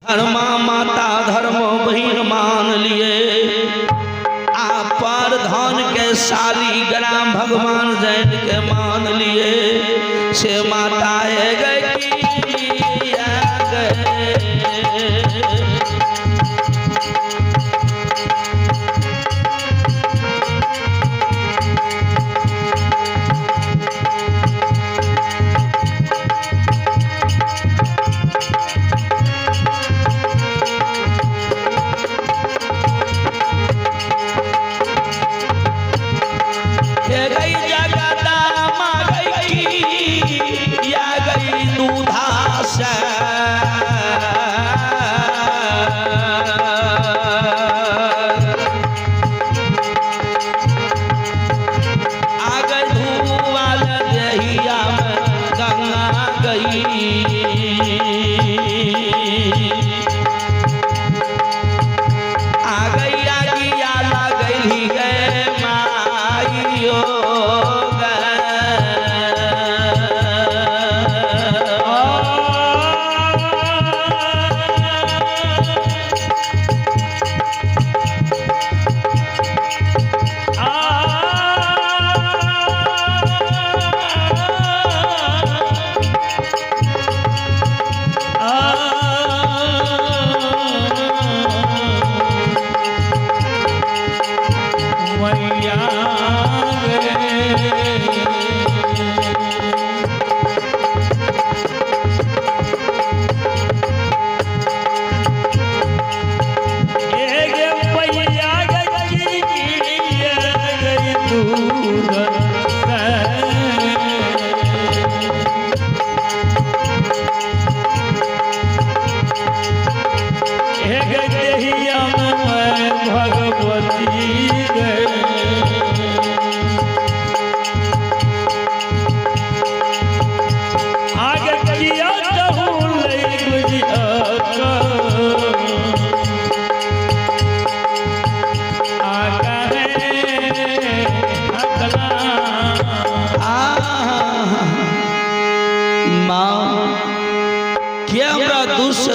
धर्मा माता धर्म बहिन मान लिए पर धन के साली ग्राम भगवान जैन के मान लिए से माता गई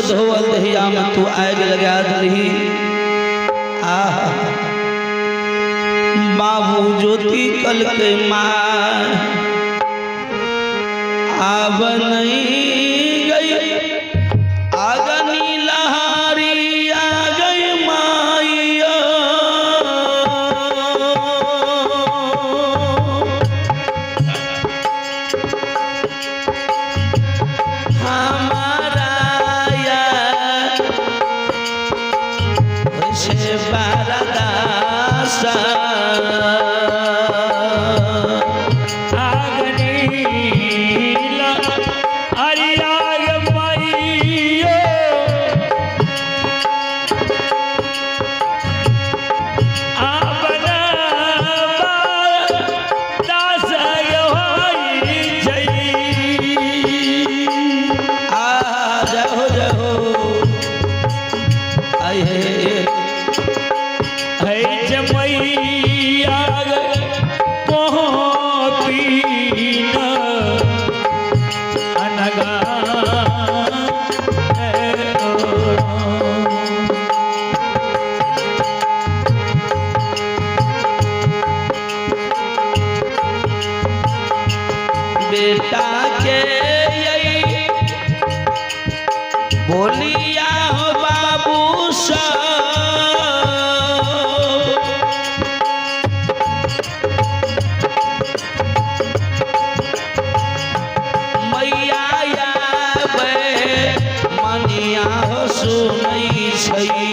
धोवल दहिया में तू आग लगा दही बाबू ज्योति कल के माँ आब नहीं गई आगनी लहारी आ गई माइया बेटा के बोलिया हो बाबू सा मैया मनिया हो सुनई छई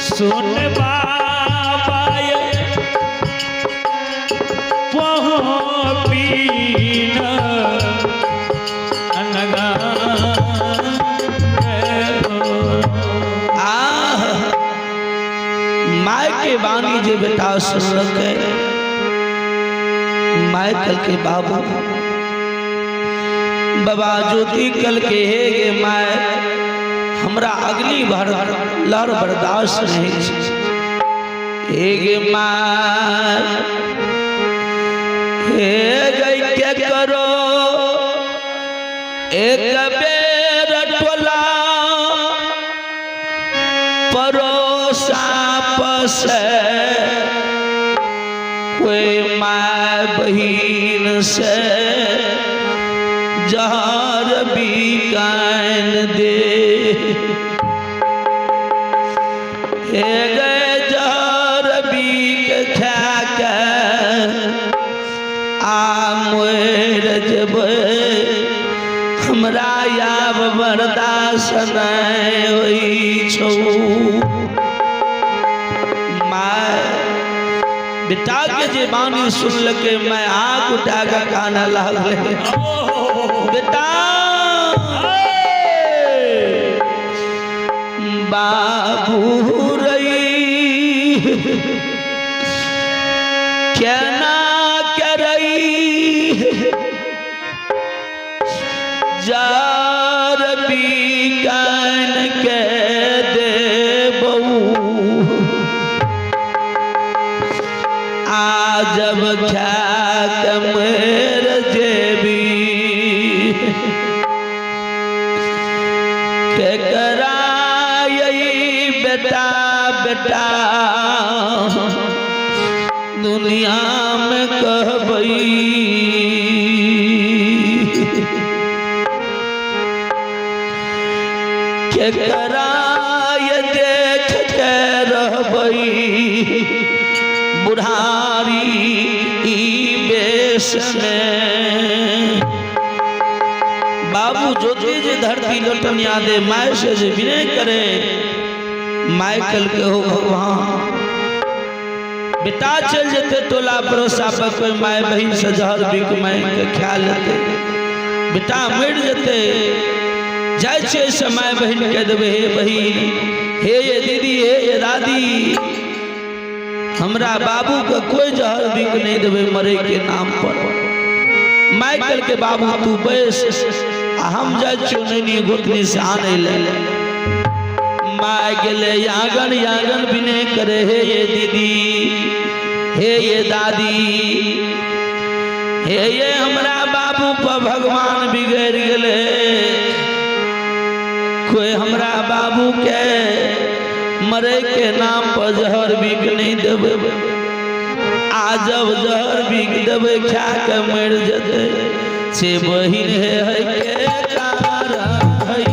सुन बाबा पीन अनगा माय के बानी जे बेटा सुन के माय कल के बाबू बाबा ज्योति कल के हे गे माय हमरा अगली बार लहर बर्दाश्त नहीं हे गे माय हे गई क्या करो एक बेर टोला परोसा पसे कोई माय बहिन से जहर भी कान दे हे गए जहर भी खा के आ मोर जब हमरा याब बर्दाश्त नहीं होई छौ माय बेटा के जे बानी सुन के मैं आग उठा के काना लागले बेटा बाबू रही क्या ना करई जार भी कान के दे बहू आ जब क्या कमर जेबी के कराई बेटा बेटा दुनिया में कहबई के कराय देख के रहबई बुढ़ारी ई बेस में बाबू ज्योति जे धरती लोटन यादे माय से जे विनय करे माय कल के हो भगवान बेटा चल जते टोला परोसा पर कोई माय बहन से जहर बिक माय के ख्याल लेते बेटा मर जते जाय छे समय बहन के देवे हे बहन हे ये दीदी हे ये दादी हमरा बाबू के कोई जहर बिक नहीं देवे मरे के नाम पर माइकल के बाबू तू बैस हम जाय छो नहीं गोतनी से आने ले माय गेले यागन यागन बिने करे हे ये दीदी हे ये दादी हे ये हमरा बाबू पर भगवान बिगड़ गेले कोई हमरा बाबू के मरे के नाम पर जहर बिक नहीं देवे आ जब जहर बिक देवे खा के मर जते से बहिन है के कारण है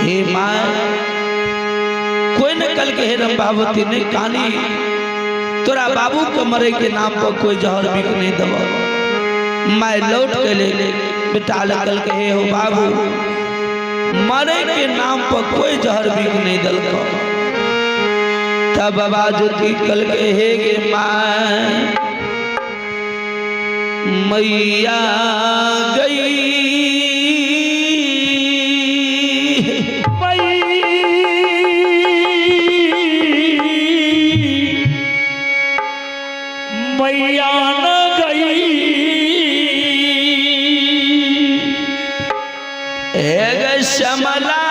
हे माँ कोई न कल के हे रंभावती ने काली तोरा बाबू के मरे के नाम पर कोई जहर बिक नहीं दबा। मैं लौट के ले बेटा कल के हे हो बाबू मरे के नाम पर कोई जहर बिक नहीं दल को। तब बाबा ज्योति कल के हे गे माँ मैया गई मैया न गई एक श्यामला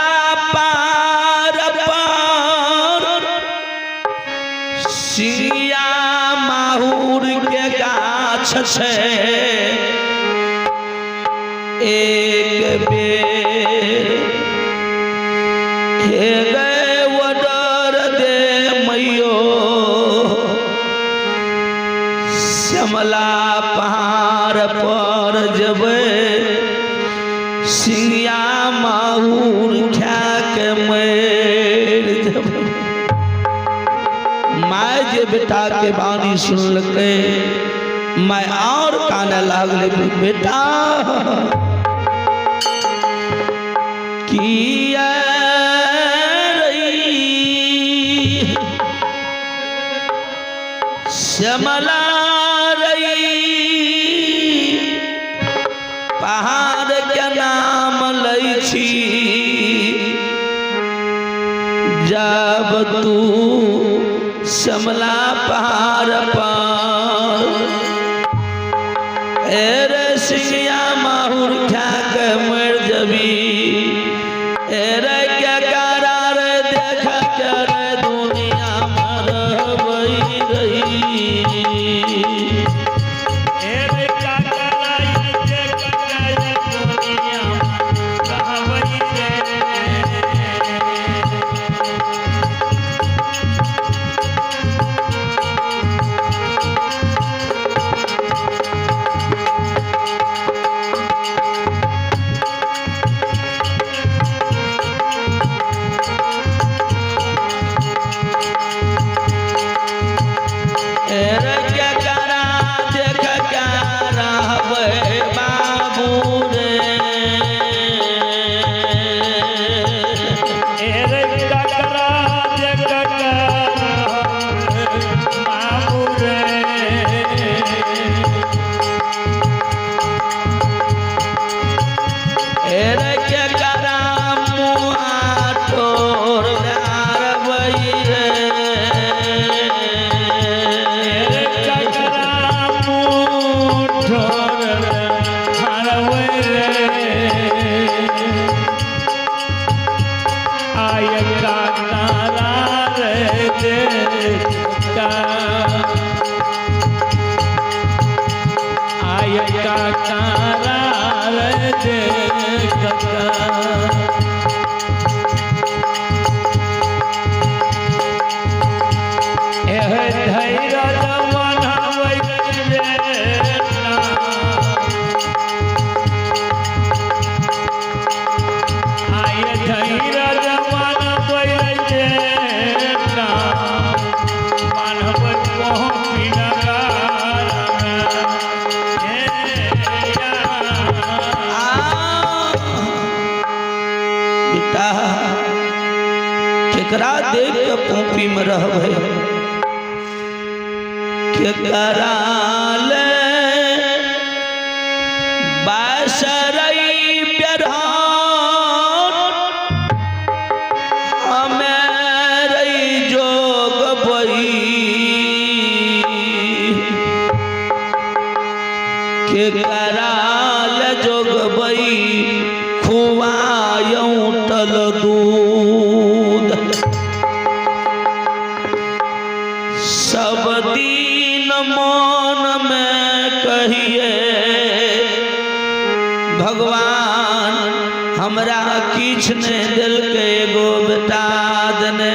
पार पार सिया माहूर के गाछ से एक बेर हे गए वडर दे मैयो श्यामला पहाड़ पर जब सिंगिया माहूर खा के मर जब माय जे बेटा के बानी सुन के मैं और काने लागले बेटा किया रही श्यामला पहाड़ के नाम लै छी जब तू श्यामला पहाड़ पर रे सिंगिया माहूर खा के मर जबी रे क्या करार देख के रे दुनिया में रहबई रही केकरा देख के पोपी में रहबे केकरा ले बासरई प्यार हमेरई जोग बई केकरा ले जोग बई खुआयऊ टल दूध सब दिन मन में कहिए भगवान हमरा किछ ने दिल के गो बेटा दने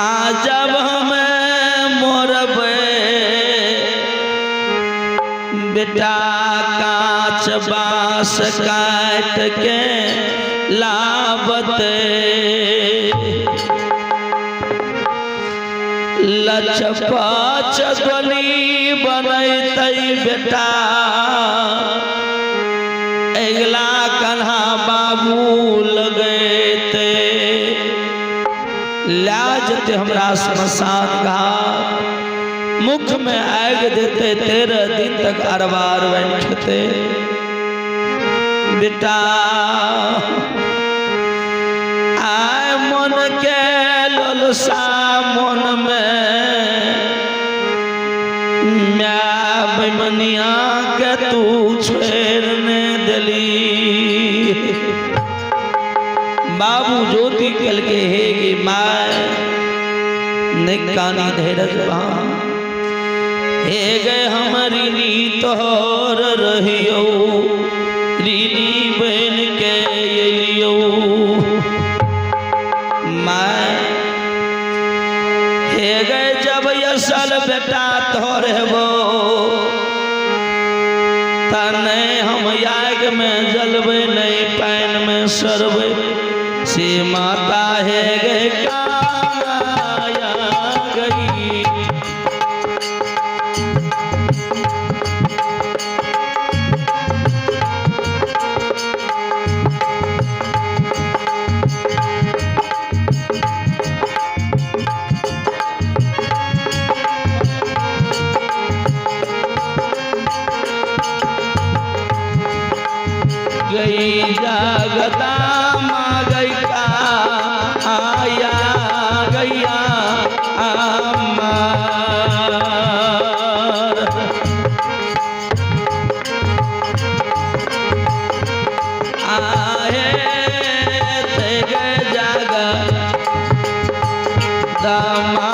आ जब हमें मोरबे बेटा काच बा बांस काट के लावते लचपाच गली बनैतै बेटा अगला कन्हा बाबू लगैते ला जते हमरा श्मशान घाट मुख में आग देते 13 दिन तक अरबार बैठते बेटा आय मन के ललसा मन में मैं बैमनिया के तू छेड़ने दली बाबू ज्योति कल के हेगी माय निकानी धीरज बहा हे गए हमारी नीत और रहियो रीनी बहन के लियो मैं हे गए जब असल बेटा तोरे वो तने हम आग में जलबे नहीं पैन में सरबे से माता है गए काया गई गई जागता माँ गई का आया गैया आए ते गए जागा दामा